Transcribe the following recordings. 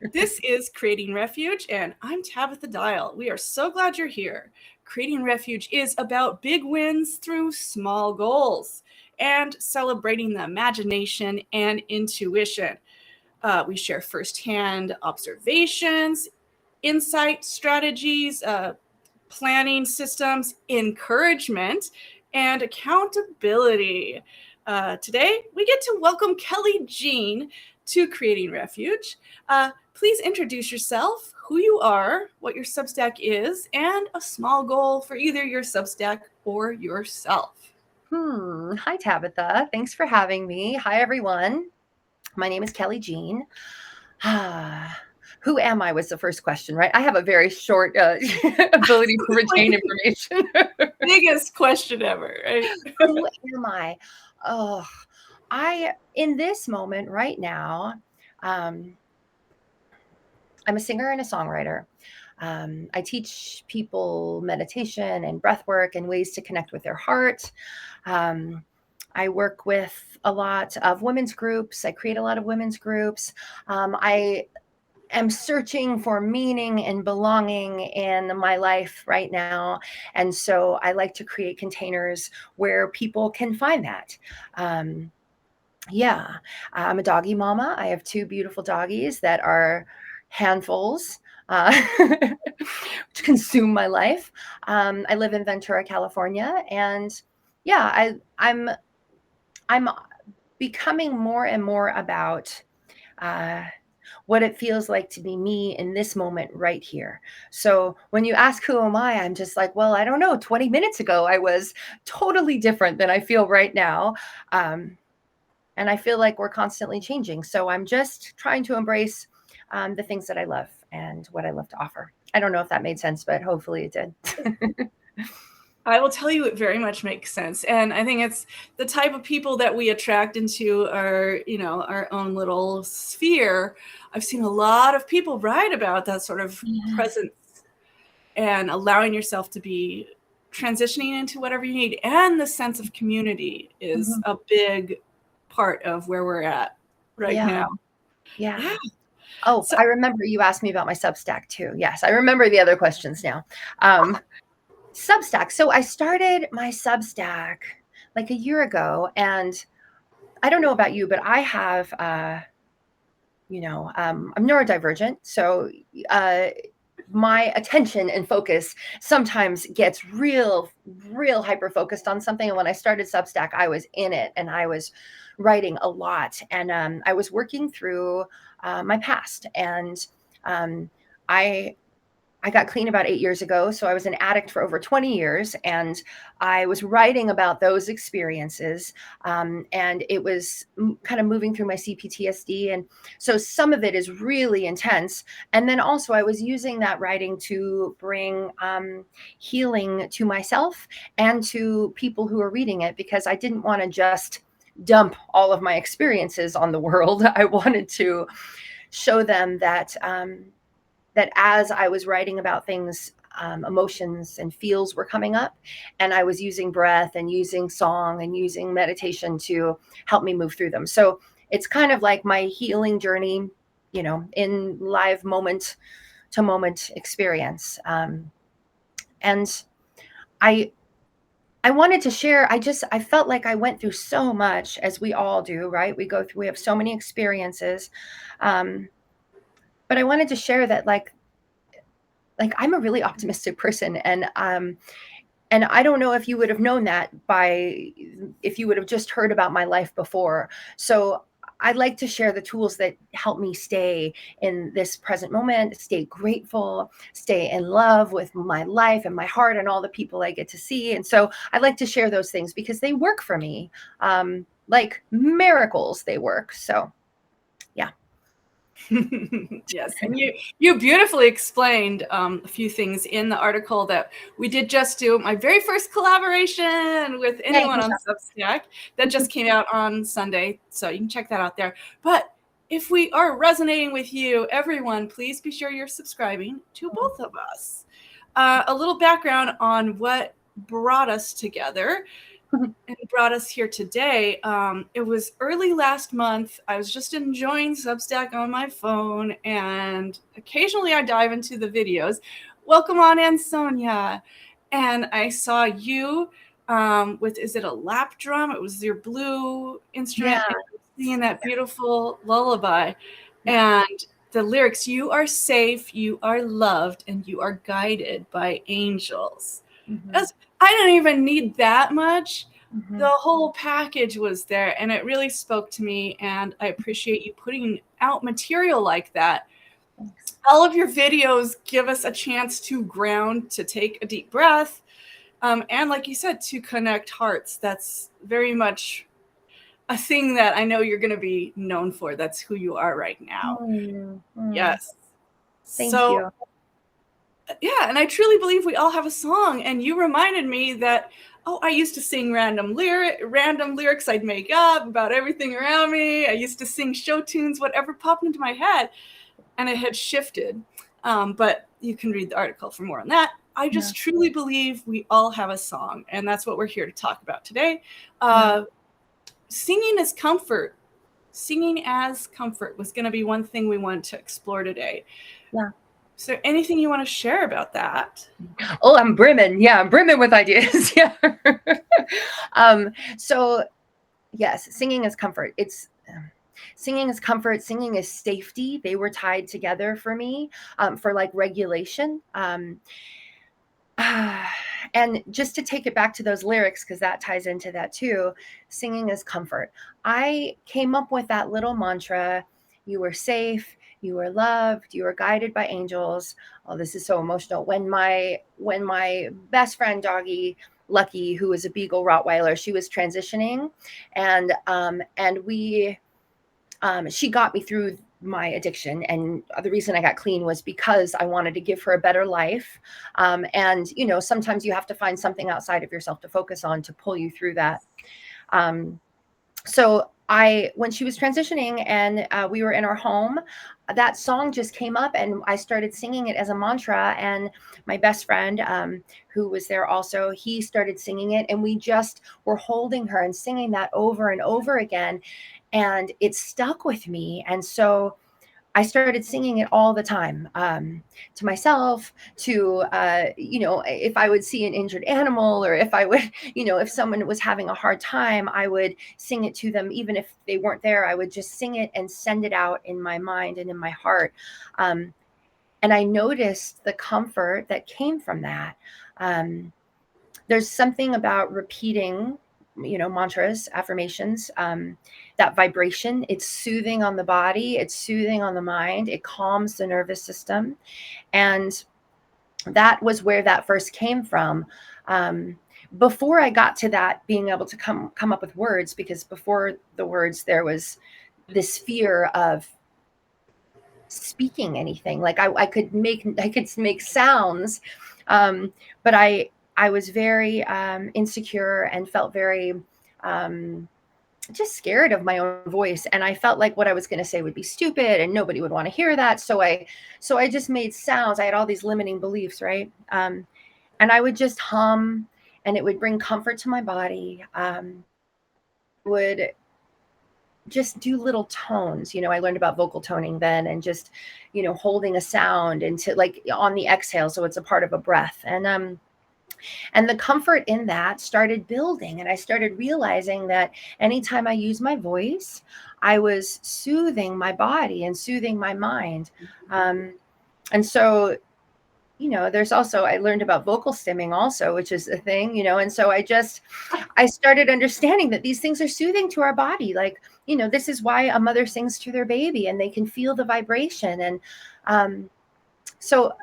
This is Creating Refuge, and I'm Tabitha Dial. We are so glad you're here. Creating Refuge is about big wins through small goals and celebrating the imagination and intuition. We share firsthand observations, insight strategies, planning systems, encouragement, and accountability. Today, we get to welcome Kelly Jean to Creating Refuge. Please introduce yourself, who you are, what your Substack is, and a small goal for either your Substack or yourself. Hi, Tabitha. Thanks for having me. Hi, everyone. My name is Kelly Jean. Who am I was the first question, right? I have a very short ability to retain information. Biggest question ever, right? Who am I? Oh, in this moment right now, I'm a singer and a songwriter. I teach people meditation and breath work and ways to connect with their heart. I work with a lot of women's groups. I create a lot of women's groups. I am searching for meaning and belonging in my life right now. And so I like to create containers where people can find that. Yeah, I'm a doggy mama. I have two beautiful doggies that are handfuls. To consume my life. I live in Ventura, California, and yeah, I'm becoming more and more about what it feels like to be me in this moment right here. So when you ask who am I, I'm just like, well, I don't know. 20 minutes ago, I was totally different than I feel right now. And I feel like we're constantly changing. So I'm just trying to embrace the things that I love and what I love to offer. I don't know if that made sense, but hopefully it did. I will tell you it very much makes sense. And I think it's the type of people that we attract into our own little sphere. I've seen a lot of people write about that sort of presence and allowing yourself to be transitioning into whatever you need. And the sense of community is a big part of where we're at right now. Yeah. Oh, so, I remember you asked me about my Substack too. Yes, I remember the other questions now. Substack. So I started my Substack like a year ago, and I don't know about you, but I have, I'm neurodivergent. So my attention and focus sometimes gets real hyper focused on something. And when I started Substack, I was in it and I was writing a lot. And I was working through my past. And I got clean about 8 years ago. So I was an addict for over 20 years, and I was writing about those experiences. And it was kind of moving through my CPTSD. And so some of it is really intense. And then also I was using that writing to bring healing to myself and to people who are reading it, because I didn't want to just dump all of my experiences on the world. I wanted to show them that that as I was writing about things, emotions and feels were coming up, and I was using breath and using song and using meditation to help me move through them. So it's kind of like my healing journey, in live moment to moment experience. And I wanted to share, I felt like I went through so much, as we all do, right? We have so many experiences. But I wanted to share that like I'm a really optimistic person, and I don't know if you would have known that if you would have just heard about my life before. So I'd like to share the tools that help me stay in this present moment, stay grateful, stay in love with my life and my heart and all the people I get to see. And so I'd like to share those things because they work for me. Like miracles, they work. So yeah. Yes, and you beautifully explained a few things in the article that we did just do. My very first collaboration with anyone on Substack that just came out on Sunday, so you can check that out there. But if we are resonating with you, everyone, please be sure you're subscribing to both of us. A little background on what brought us together. and brought us here today. It was early last month. I was just enjoying Substack on my phone, and occasionally I dive into the videos. Welcome on in, Sonia. And I saw you with, is it a lap drum? It was your blue instrument, Yeah. singing that beautiful lullaby. And the lyrics, you are safe, you are loved, and you are guided by angels. I didn't even need that much. The whole package was there, and it really spoke to me, and I appreciate you putting out material like that. Thanks. All of your videos give us a chance to ground, to take a deep breath, and like you said, to connect hearts. That's very much a thing that I know you're going to be known for. That's who you are right now. Yes. Thank you. Yeah, and I truly believe we all have a song. And you reminded me that, oh, I used to sing random lyrics I'd make up about everything around me. I used to sing show tunes, whatever popped into my head, and it had shifted. But you can read the article for more on that. I just truly believe we all have a song, and that's what we're here to talk about today. Singing as comfort. Singing as comfort was going to be one thing we wanted to explore today. Yeah. Is there anything you want to share about that? Oh, I'm brimming. Yeah, I'm brimming with ideas. Yeah. So, yes, singing is comfort. It's singing is comfort. Singing is safety. They were tied together for me for like regulation. And just to take it back to those lyrics, because that ties into that too, singing is comfort. I came up with that little mantra: you were safe, you were loved, you were guided by angels. Oh, this is so emotional. When my best friend doggy Lucky, who was a Beagle Rottweiler, she was transitioning, and she got me through my addiction, and the reason I got clean was because I wanted to give her a better life. And sometimes you have to find something outside of yourself to focus on to pull you through that. So when she was transitioning and we were in our home, that song just came up and I started singing it as a mantra. And my best friend, who was there also, he started singing it, and we just were holding her and singing that over and over again. And it stuck with me. And so I started singing it all the time, to myself, to, if I would see an injured animal, or if I would, if someone was having a hard time, I would sing it to them. Even if they weren't there, I would just sing it and send it out in my mind and in my heart. And I noticed the comfort that came from that. There's something about repeating mantras, affirmations, that vibration. It's soothing on the body, it's soothing on the mind, it calms the nervous system. And that was where that first came from. Before I got to that, being able to come up with words, because before the words, there was this fear of speaking anything. Like I could make sounds, but I was very insecure and felt very just scared of my own voice. And I felt like what I was going to say would be stupid and nobody would want to hear that. So I just made sounds. I had all these limiting beliefs, right? And I would just hum, and it would bring comfort to my body. Would just do little tones. I learned about vocal toning then, and just, holding a sound into like on the exhale. So it's a part of a breath. And the comfort in that started building. And I started realizing that anytime I use my voice, I was soothing my body and soothing my mind. And so, there's also, I learned about vocal stimming also, which is a thing, and so I started understanding that these things are soothing to our body. Like, this is why a mother sings to their baby, and they can feel the vibration. And so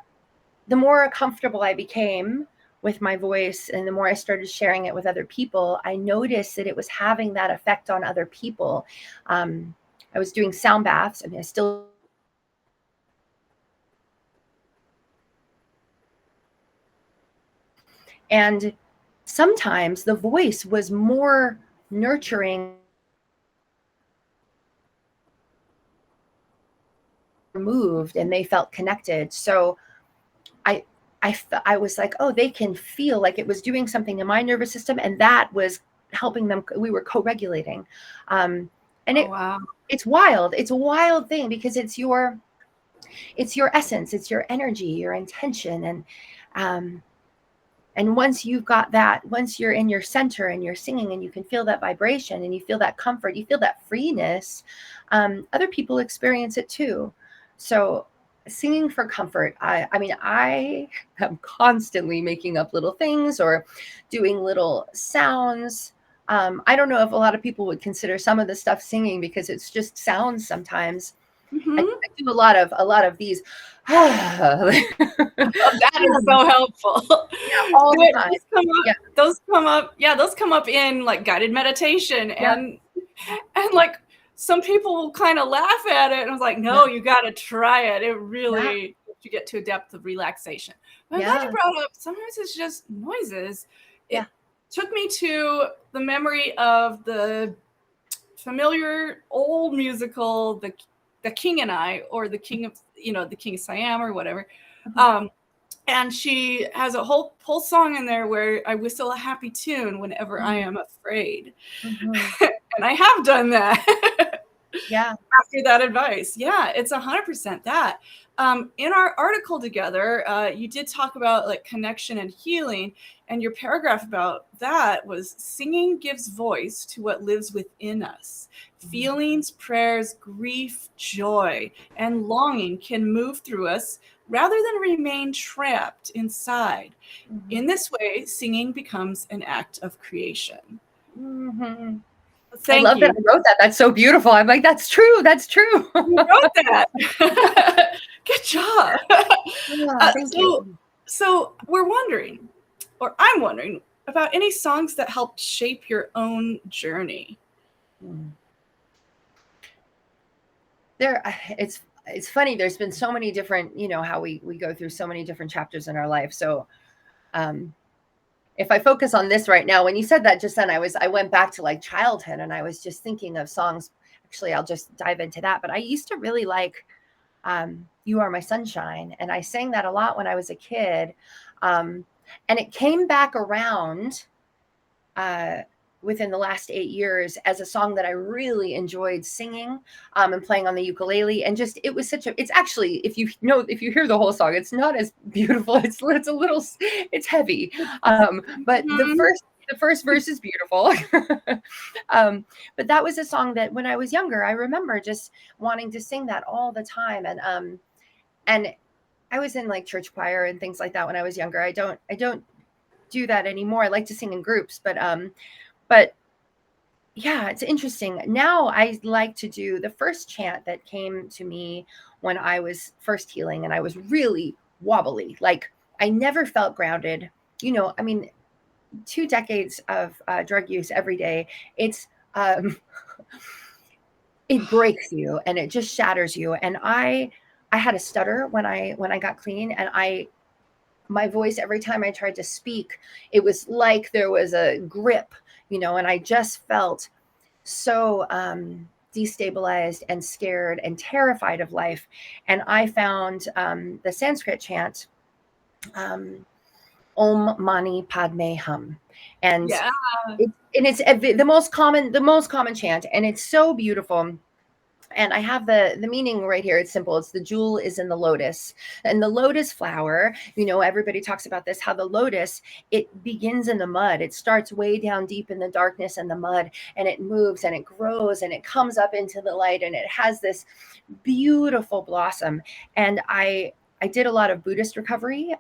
the more comfortable I became with my voice, and the more I started sharing it with other people, I noticed that it was having that effect on other people. I was doing sound baths. I mean, I still. And sometimes the voice was more nurturing, moved, and they felt connected. So I was like, oh, they can feel like it was doing something in my nervous system. And that was helping them. We were co-regulating. And Oh, wow. it's wild. It's a wild thing because it's your essence, it's your energy, your intention. And once you've got that, once you're in your center and you're singing and you can feel that vibration and you feel that comfort, you feel that freeness, other people experience it too. So singing for comfort, I mean, I am constantly making up little things or doing little sounds. I don't know if a lot of people would consider some of the stuff singing because it's just sounds sometimes. I do a lot of these. That is so helpful. Yeah, all the time. Those come up in like guided meditation, and like some people will kind of laugh at it, and I was like, no, you got to try it. It really you get to a depth of relaxation. But I'm glad you brought up. Sometimes it's just noises. It took me to the memory of the familiar old musical, the King and I, or the King of the King of Siam or whatever. And she has a whole song in there where I whistle a happy tune whenever I am afraid. And I have done that. After that advice. Yeah, it's 100% that. In our article together, you did talk about like connection and healing, and your paragraph about that was singing gives voice to what lives within us. Feelings, prayers, grief, joy, and longing can move through us rather than remain trapped inside. In this way, singing becomes an act of creation. I love that I wrote that. That's so beautiful. I'm like, that's true. That's true. You wrote that. Good job. Thank you. So we're wondering, or I'm wondering, about any songs that helped shape your own journey. It's funny. There's been so many different, how we go through so many different chapters in our life. So, if I focus on this right now, when you said that just then, I went back to like childhood, and I was just thinking of songs. Actually, I'll just dive into that. But I used to really like "You Are My Sunshine," and I sang that a lot when I was a kid. And it came back around within the last 8 years as a song that I really enjoyed singing and playing on the ukulele. And just, it was it's actually, if you hear the whole song, it's not as beautiful. It's a little, it's heavy. But the first verse is beautiful. But that was a song that when I was younger, I remember just wanting to sing that all the time. And I was in like church choir and things like that when I was younger. I don't do that anymore. I like to sing in groups, but yeah, it's interesting. Now I like to do the first chant that came to me when I was first healing, and I was really wobbly. Like I never felt grounded. I mean, 2 decades of drug use every day. It's it breaks you and it just shatters you. And I had a stutter when I got clean, and my voice, every time I tried to speak, it was like there was a grip, and I just felt so destabilized and scared and terrified of life. And I found the Sanskrit chant, Om Mani Padme Hum. And it's the most common chant, and it's so beautiful. And I have the meaning right here. It's simple. It's the jewel is in the lotus, and the lotus flower, everybody talks about this, how the lotus, it begins in the mud. It starts way down deep in the darkness and the mud, and it moves and it grows and it comes up into the light, and it has this beautiful blossom. And I did a lot of Buddhist recovery.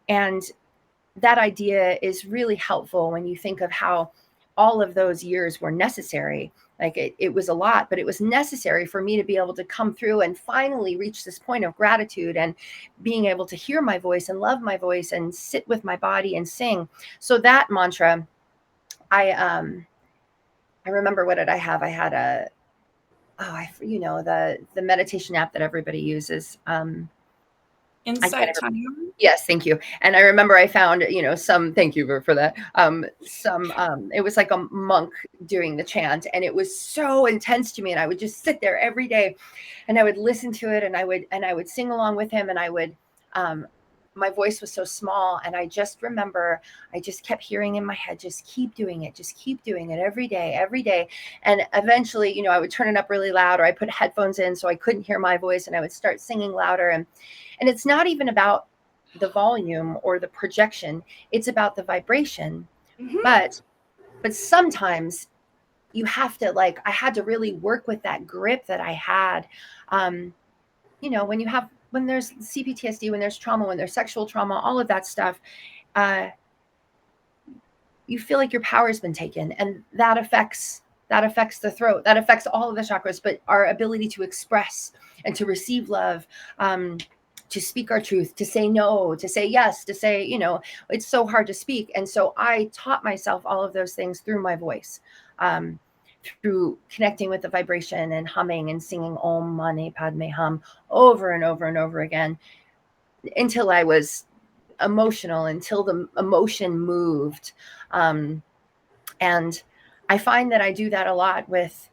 And that idea is really helpful when you think of how all of those years were necessary. Like it was a lot, but it was necessary for me to be able to come through and finally reach this point of gratitude and being able to hear my voice and love my voice and sit with my body and sing. So that mantra, I remember, what did I have? I had the meditation app that everybody uses. Insight Time. Yes, thank you. And I remember I found, thank you for that. It was like a monk doing the chant, and it was so intense to me. And I would just sit there every day, and I would listen to it, and I would sing along with him, and I would my voice was so small. And I just remember, I just kept hearing in my head, just keep doing it. Just keep doing it every day, every day. And eventually, I would turn it up really loud, or I put headphones in so I couldn't hear my voice, and I would start singing louder. And it's not even about the volume or the projection. It's about the vibration. Mhm. But sometimes you have to, like, I had to really work with that grip that I had. When there's CPTSD, when there's trauma, when there's sexual trauma, all of that stuff, you feel like your power has been taken, and that affects the throat, that affects all of the chakras, but our ability to express and to receive love, to speak our truth, to say no, to say yes, to say, it's so hard to speak. And so I taught myself all of those things through my voice, through connecting with the vibration and humming and singing Om Mani Padme Hum over and over and over again, until I was emotional, until the emotion moved. And I find that I do that a lot with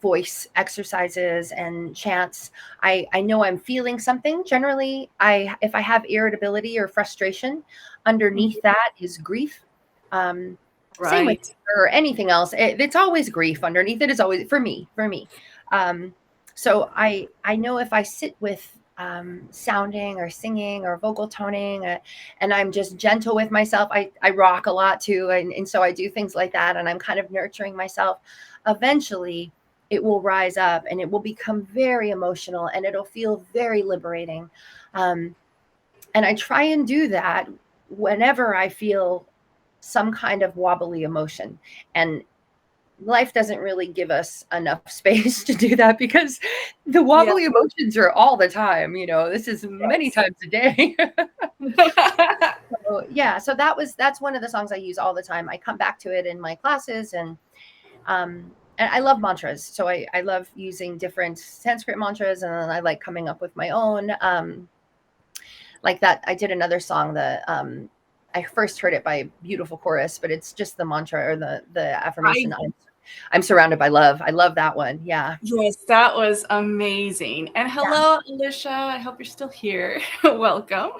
voice exercises and chants. I know I'm feeling something. Generally, if I have irritability or frustration, underneath that is grief. Same with or anything else. It's always grief. Underneath it is always, for me. So I know if I sit with sounding or singing or vocal toning, and I'm just gentle with myself. I rock a lot too. And so I do things like that, and I'm kind of nurturing myself. Eventually it will rise up and it will become very emotional, and it'll feel very liberating. And I try and do that whenever I feel some kind of wobbly emotion. And life doesn't really give us enough space to do that, because the wobbly emotions are all the time. This is many times a day. So that's one of the songs I use all the time. I come back to it in my classes, and I love mantras. So I love using different Sanskrit mantras, and then I like coming up with my own. Like that, I did another song that I first heard it by a beautiful chorus, but it's just the mantra or the affirmation. I'm surrounded by love. I love that one. Yeah. Yes, that was amazing. And hello, Alicia. I hope you're still here. Welcome.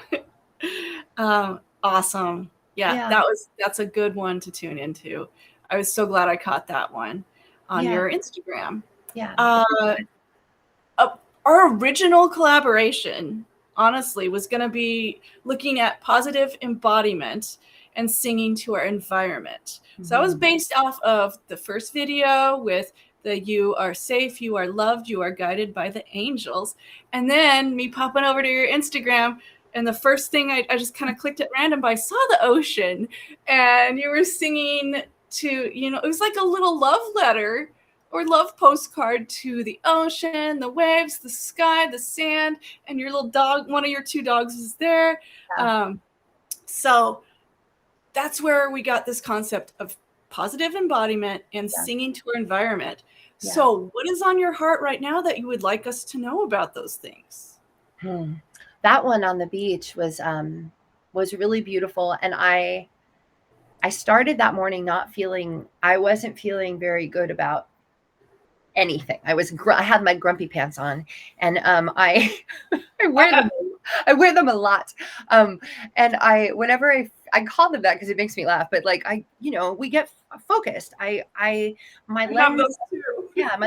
Awesome. Yeah, that's a good one to tune into. I was so glad I caught that one on your Instagram. Yeah. Our original collaboration, honestly, was going to be looking at positive embodiment and singing to our environment. Mm-hmm. So that was based off of the first video with the "You are safe, you are loved, you are guided by the angels," and then me popping over to your Instagram, and the first thing I just kind of clicked at random, but I saw the ocean, and you were singing to, it was like a little love letter or love postcard to the ocean, the waves, the sky, the sand, and your little dog, one of your two dogs was there. Yeah. So that's where we got this concept of positive embodiment and singing to our environment. Yeah. So what is on your heart right now that you would like us to know about those things? That one on the beach was really beautiful. And I started that morning I wasn't feeling very good about anything. I had my grumpy pants on, and I wear them a lot. And whenever I call them that because it makes me laugh, but like we get focused. My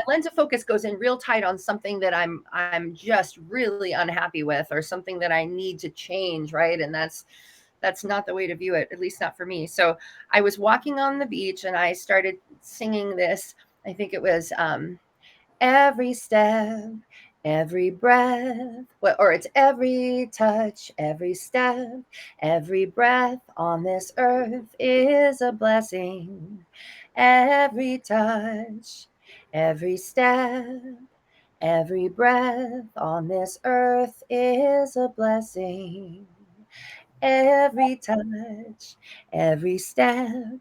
lens of focus goes in real tight on something that I'm just really unhappy with, or something that I need to change, right? And that's not the way to view it, at least not for me. So I was walking on the beach and I started singing this. I think it was every step, every breath, or it's every touch, every step, every breath on this earth is a blessing. Every touch, every step, every breath on this earth is a blessing. Every touch, every step,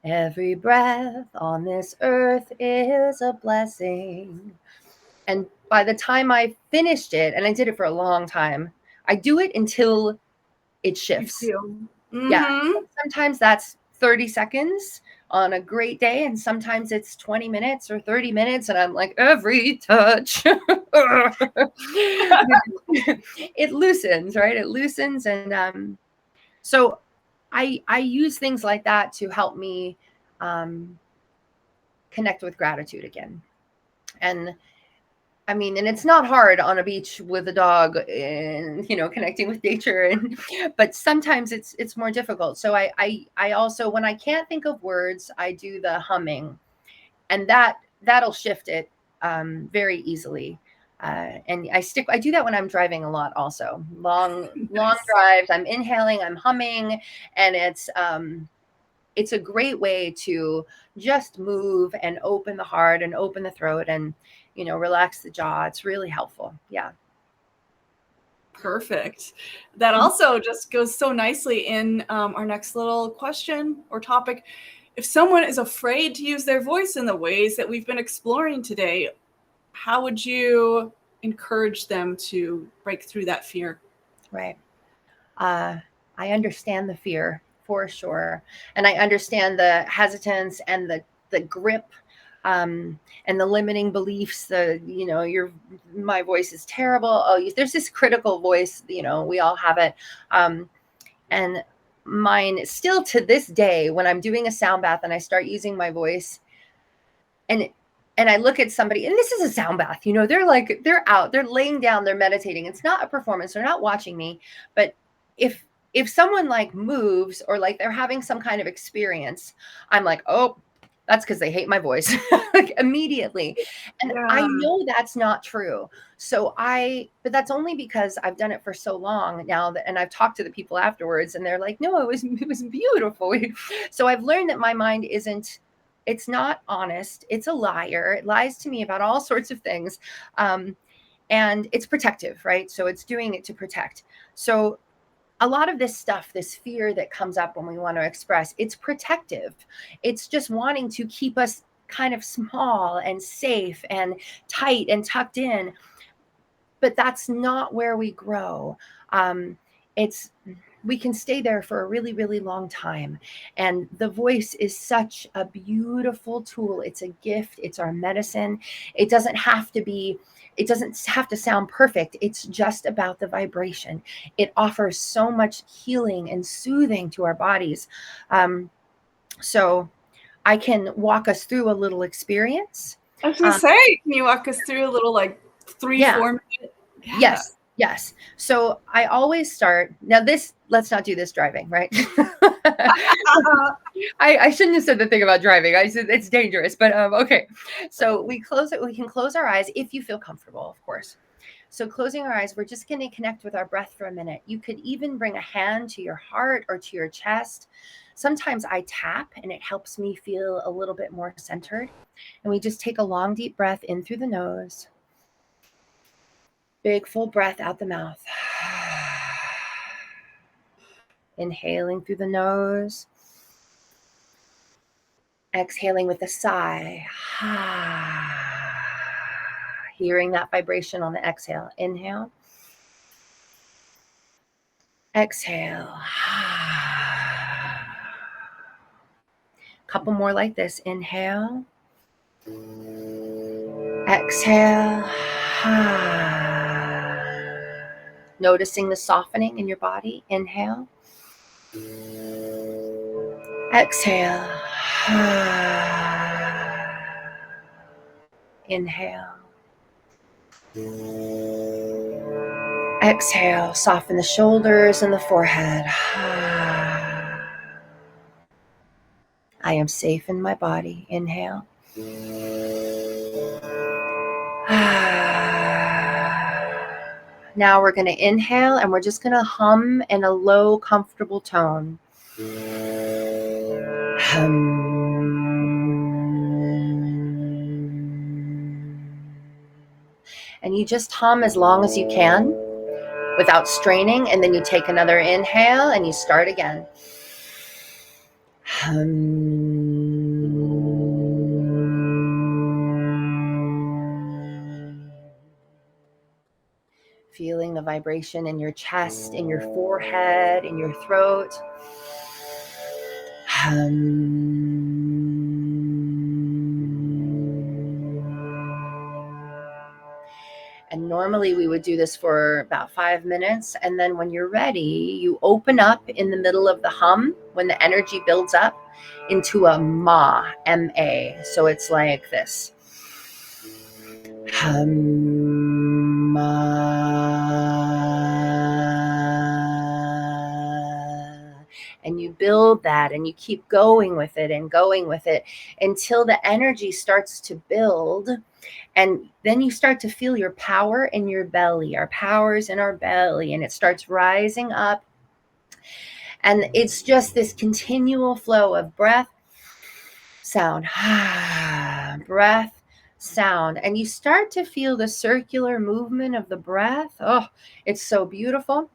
every breath on this earth is a blessing. And by the time I finished it, and I did it for a long time, I do it until it shifts. Mm-hmm. Yeah. Sometimes that's 30 seconds on a great day, and sometimes it's 20 minutes or 30 minutes, and I'm like, every touch, it loosens, right? It loosens. And so I use things like that to help me connect with gratitude again. And I mean, and it's not hard on a beach with a dog and, connecting with nature. But sometimes it's more difficult. So I also, when I can't think of words, I do the humming, and that'll shift it very easily. And I do that when I'm driving a lot, also long Nice. drives. I'm inhaling, I'm humming, and it's a great way to just move and open the heart and open the throat and, relax the jaw. It's really helpful. Yeah. Perfect. That also just goes so nicely in our next little question or topic. If someone is afraid to use their voice in the ways that we've been exploring today, how would you encourage them to break through that fear? Right. I understand the fear for sure. And I understand the hesitance and the grip, and the limiting beliefs. My voice is terrible. Oh, there's this critical voice, we all have it. And mine still to this day, when I'm doing a sound bath and I start using my voice, and I look at somebody, and this is a sound bath, they're out, they're laying down, they're meditating. It's not a performance. They're not watching me. But if someone like moves, or like they're having some kind of experience, I'm like, oh, that's because they hate my voice. Like, immediately. And I Yeah. know that's not true. But that's only because I've done it for so long now, and I've talked to the people afterwards, and they're like, no, it was beautiful. So I've learned that my mind it's not honest. It's a liar. It lies to me about all sorts of things. And it's protective, right? So it's doing it to protect. So a lot of this stuff, this fear that comes up when we want to express, it's protective. It's just wanting to keep us kind of small and safe and tight and tucked in. But that's not where we grow. We can stay there for a really, really long time. And the voice is such a beautiful tool. It's a gift. It's our medicine. It doesn't have to sound perfect. It's just about the vibration. It offers so much healing and soothing to our bodies. So I can walk us through a little experience. I was going to say, can you walk us through a little, like, 3-4 minute? Yeah. Yes. So I always start now. Let's not do this driving, right? I shouldn't have said the thing about driving. I said it's dangerous, but okay. So we can close our eyes if you feel comfortable, of course. So closing our eyes, we're just going to connect with our breath for a minute. You could even bring a hand to your heart or to your chest. Sometimes I tap, and it helps me feel a little bit more centered. And we just take a long, deep breath in through the nose. Big, full breath out the mouth. Inhaling through the nose. Exhaling with a sigh. Hearing that vibration on the exhale. Inhale. Exhale. Couple more like this. Inhale. Exhale. Noticing the softening in your body. Inhale. Exhale. Inhale. Exhale. Soften the shoulders and the forehead. I am safe in my body. Inhale. Now we're going to inhale, and we're just going to hum in a low, comfortable tone. Hum. And you just hum as long as you can without straining, and then you take another inhale and you start again. Feeling the vibration in your chest, in your forehead, in your throat. And normally we would do this for about 5 minutes. And then when you're ready, you open up in the middle of the hum when the energy builds up into a ma, M-A. So it's like this. Hum, and you build that and you keep going with it and going with it until the energy starts to build. And then you start to feel your power in your belly. Our power's in our belly, and it starts rising up. And it's just this continual flow of breath, sound, breath, sound. And you start to feel the circular movement of the breath. Oh, it's so beautiful.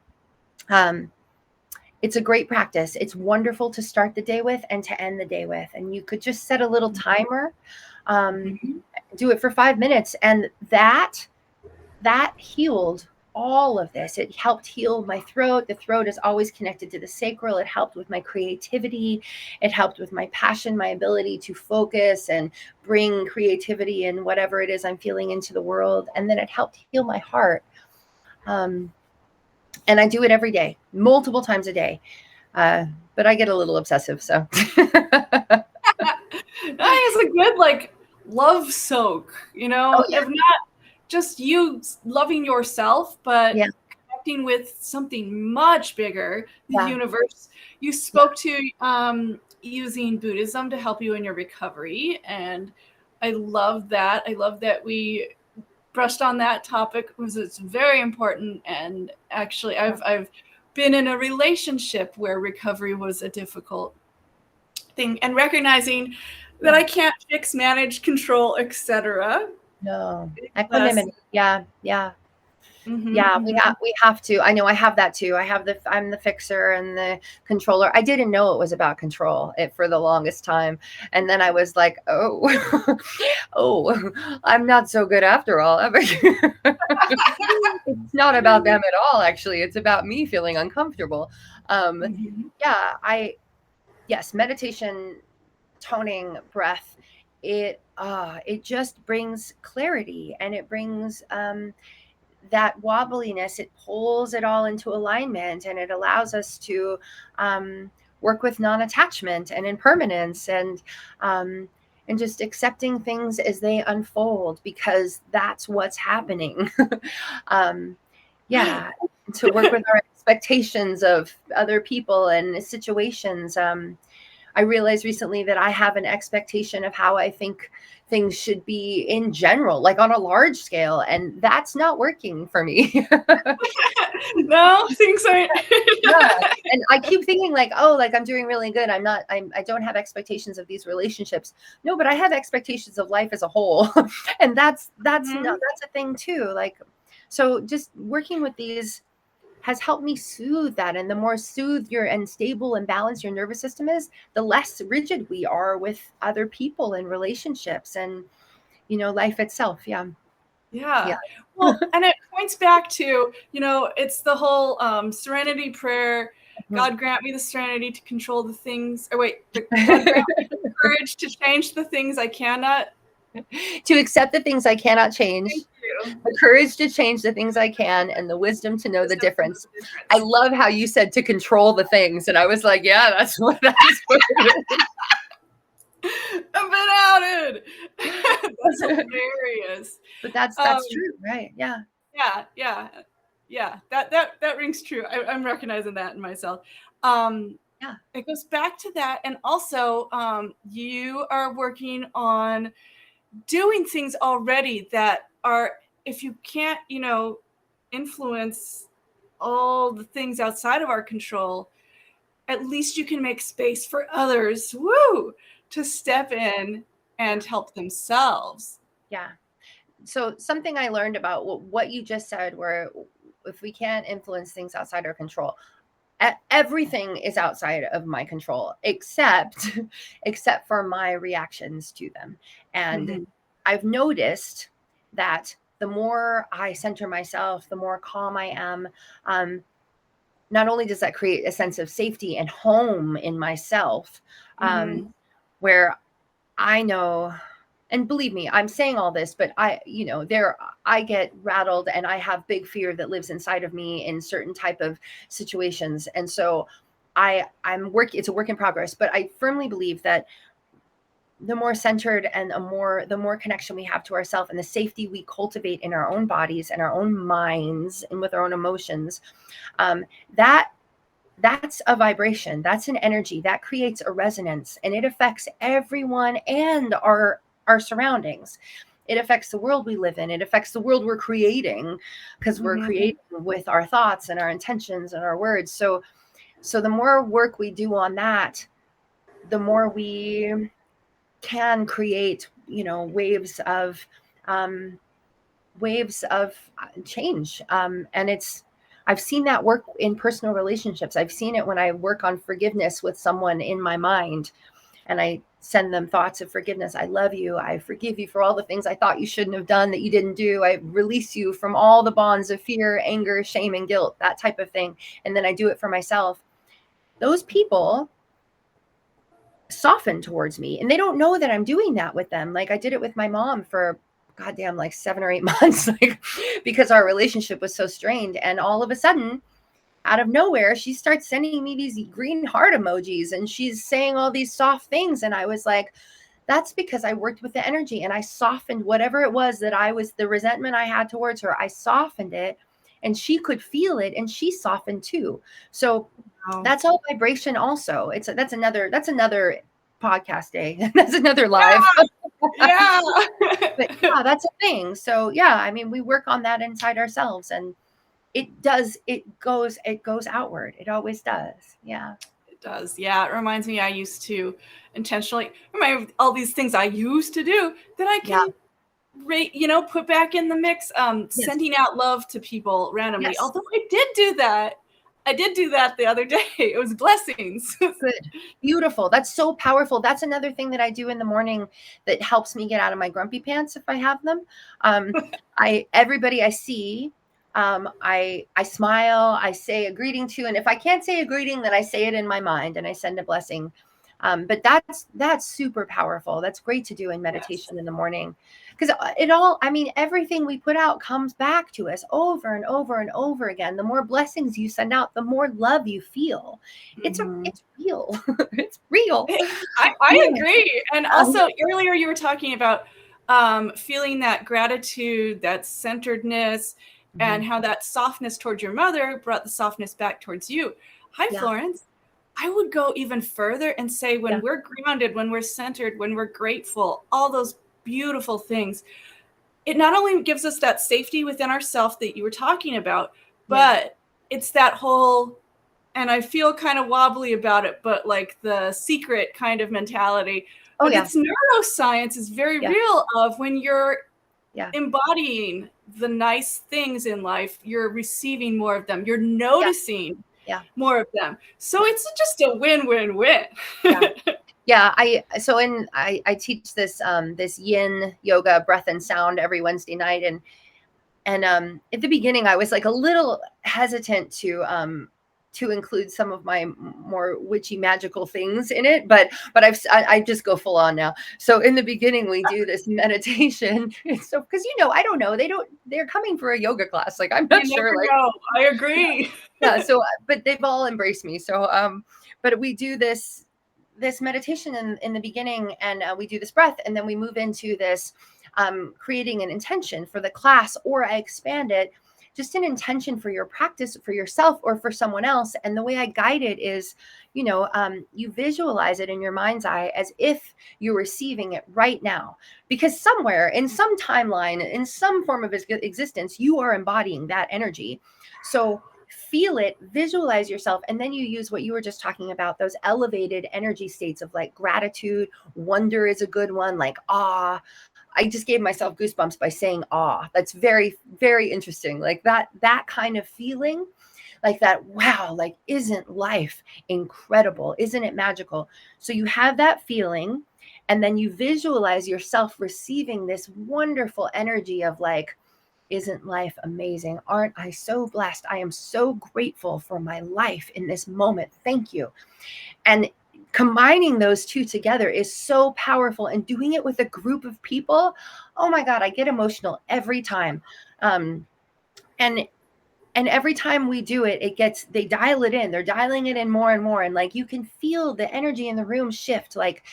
It's a great practice. It's wonderful to start the day with and to end the day with. And you could just set a little timer, do it for 5 minutes. And that healed all of this. It helped heal my throat. The throat is always connected to the sacral. It helped with my creativity. It helped with my passion, my ability to focus and bring creativity and whatever it is I'm feeling into the world. And then it helped heal my heart. And I do it every day, multiple times a day. But I get a little obsessive, so. That is a good, like, love soak, you know, Oh, yeah. If not just you loving yourself, but Yeah. connecting with something much bigger, the Yeah. universe. You spoke to using Buddhism to help you in your recovery, and I love that. I love that we brushed on that topic because it's very important. And actually, I've been in a relationship where recovery was a difficult thing, and recognizing that I can't fix, manage, control, etc. No. Equanimity. Yeah. Mm-hmm, Yeah, mm-hmm. we have to. I know I have that too. I'm the fixer and the controller. I didn't know it was about control for the longest time. And then I was like, oh, oh, I'm not so good after all. It's not about them at all, actually. It's about me feeling uncomfortable. Yeah, yes, meditation, toning, breath, it just brings clarity, and it brings that wobbliness. It pulls it all into alignment, and it allows us to work with non-attachment and impermanence, and just accepting things as they unfold, because that's what's happening. Yeah, to work with our expectations of other people and situations. I realized recently that I have an expectation of how I think things should be in general, like on a large scale, and that's not working for me. No, things aren't. Yeah. And I keep thinking like, oh, like I'm doing really good. I don't have expectations of these relationships. No, but I have expectations of life as a whole. And that's that's a thing too. Like, so just working with these has helped me soothe that. And the more soothed and stable and balanced your nervous system is, the less rigid we are with other people and relationships and, life itself. Yeah. Yeah. Well, and it points back to, it's the whole serenity prayer. God grant me the serenity to control the things, God grant me the courage to change the things I cannot. To accept the things I cannot change, the courage to change the things I can, and the wisdom to know the difference. I love how you said to control the things. And I was like, yeah, that's what it is. I've been outed. That's hilarious. But that's true, right? Yeah. Yeah. That rings true. I'm recognizing that in myself. Yeah. It goes back to that. And also, you are working on doing things already that are, if you can't, influence all the things outside of our control, at least you can make space for others, to step in and help themselves. Yeah. So something I learned about what you just said, where if we can't influence things outside our control, everything is outside of my control, except for my reactions to them. And I've noticed that the more I center myself, the more calm I am. Not only does that create a sense of safety and home in myself, where I know and believe me, I'm saying all this, but I get rattled, and I have big fear that lives inside of me in certain type of situations. And so it's a work in progress, but I firmly believe that the more centered and the more connection we have to ourselves, and the safety we cultivate in our own bodies and our own minds and with our own emotions, um, that that's a vibration, that's an energy that creates a resonance, and it affects everyone and our surroundings. It affects the world we live in. It affects the world we're creating, because we're Mm-hmm. creating with our thoughts and our intentions and our words. So the more work we do on that, the more we can create, um, waves of change. And I've seen that work in personal relationships. I've seen it when I work on forgiveness with someone in my mind, and I send them thoughts of forgiveness. I love you. I forgive you for all the things I thought you shouldn't have done that you didn't do. I release you from all the bonds of fear, anger, shame, and guilt, that type of thing. And then I do it for myself. Those people soften towards me, and they don't know that I'm doing that with them. Like, I did it with my mom for goddamn like 7 or 8 months, like, because our relationship was so strained. And all of a sudden, out of nowhere, she starts sending me these green heart emojis, and she's saying all these soft things. And I was like, that's because I worked with the energy, and I softened whatever it was that the resentment I had towards her. I softened it, and she could feel it, and she softened too. So Wow. that's all vibration also. That's another podcast day. That's another live. Yeah. But yeah, that's a thing. So yeah, I mean, we work on that inside ourselves, and it goes outward. It always does. Yeah. It does. Yeah. It reminds me, I used to intentionally remind all these things I used to do that I Yeah. can put back in the mix. Yes. Sending out love to people randomly. Yes. Although I did do that. I did do that the other day. It was blessings. Good. Beautiful. That's so powerful. That's another thing that I do in the morning that helps me get out of my grumpy pants if I have them. Everybody I see, I smile, I say a greeting to, and if I can't say a greeting, then I say it in my mind and I send a blessing. But that's super powerful. That's great to do in Yes. meditation in the morning, because everything we put out comes back to us over and over and over again. The more blessings you send out, the more love you feel. Mhm. It's real. It's real. I Yeah. agree. And also, earlier you were talking about feeling that gratitude, that centeredness, and Mhm. how that softness towards your mother brought the softness back towards you. Hi, Yeah. Florence. I would go even further and say Yeah. when we're grounded, when we're centered, when we're grateful, all those beautiful things, it not only gives us that safety within ourself that you were talking about, Yeah. but it's that whole, and I feel kind of wobbly about it, but like the secret kind of mentality. Oh But yeah. it's neuroscience is very Yeah. real of when you're Yeah. embodying the nice things in life, you're receiving more of them. You're Yeah. noticing Yeah. more of them. So Yeah. it's just a win-win-win. Yeah. Yeah, I teach this yin yoga breath and sound every Wednesday night, and at the beginning I was like a little hesitant to include some of my more witchy magical things in it, but I just go full on now. So in the beginning we do this meditation. So because I don't know, they're coming for a yoga class, like I'm You not sure, never like, know. I agree. yeah. So but they've all embraced me. So but we do this meditation in the beginning, and we do this breath, and then we move into this creating an intention for the class, or I expand it, just an intention for your practice, for yourself or for someone else. And the way I guide it is, you visualize it in your mind's eye as if you're receiving it right now, because somewhere in some timeline, in some form of existence, you are embodying that energy. So feel it, visualize yourself, and then you use what you were just talking about, those elevated energy states of like gratitude. Wonder is a good one, like awe. I just gave myself goosebumps by saying awe. That's very, very interesting. Like that kind of feeling, like that, wow, like, isn't life incredible? Isn't it magical? So you have that feeling, and then you visualize yourself receiving this wonderful energy of like, isn't life amazing? Aren't I so blessed? I am so grateful for my life in this moment. Thank you. And combining those two together is so powerful, and doing it with a group of people, oh my God, I get emotional every time. And every time we do it, they dial it in. They're dialing it in more and more. And like, you can feel the energy in the room shift. Like,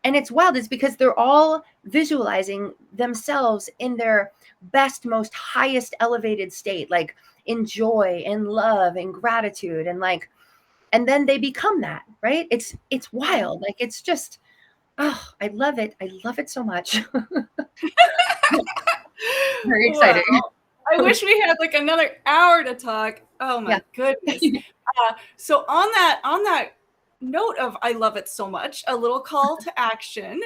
and it's wild. It's because they're all visualizing themselves in their best, most highest elevated state, like in joy and love and gratitude. And like, and then they become that, right? It's wild. Like, it's just, oh, I love it. I love it so much. Very exciting. Wow. I wish we had like another hour to talk. Oh my goodness. So on that note of I love it so much, a little call to action.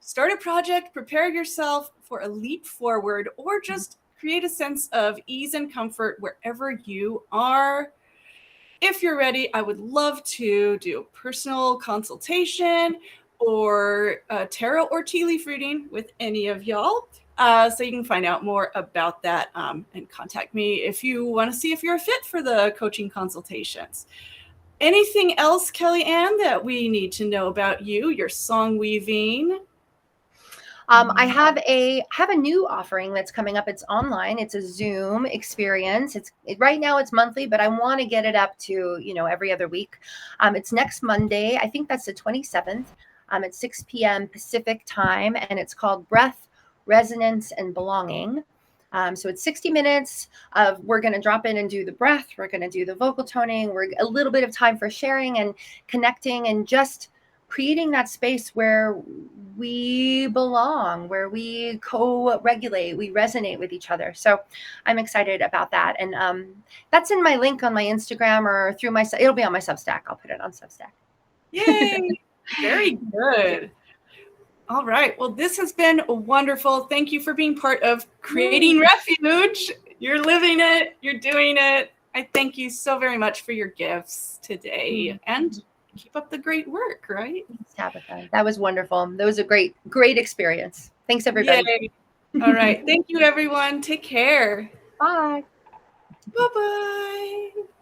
Start a project, prepare yourself for a leap forward, or just create a sense of ease and comfort wherever you are. If you're ready, I would love to do a personal consultation or a tarot or tea leaf reading with any of y'all. So you can find out more about that and contact me if you want to see if you're a fit for the coaching consultations. Anything else, Kellyanne, that we need to know about you, your song weaving? I have a new offering that's coming up. It's online. It's a Zoom experience. Right now it's monthly, but I want to get it up to, every other week. It's next Monday. I think that's the 27th. At 6 p.m. Pacific time, and it's called Breath, Resonance, and Belonging. So it's 60 minutes of, we're going to drop in and do the breath. We're going to do the vocal toning. We're a little bit of time for sharing and connecting and just creating that space where we belong, where we co-regulate, we resonate with each other. So I'm excited about that. And that's in my link on my Instagram or through it'll be on my Substack. I'll put it on Substack. Yay. Very good. All right. Well, this has been wonderful. Thank you for being part of Creating Refuge. You're living it. You're doing it. I thank you so very much for your gifts today, and keep up the great work, right? Thanks, Tabitha. That was wonderful. That was a great experience. Thanks, everybody. Yay. All right. Thank you, everyone. Take care. Bye. Bye-bye.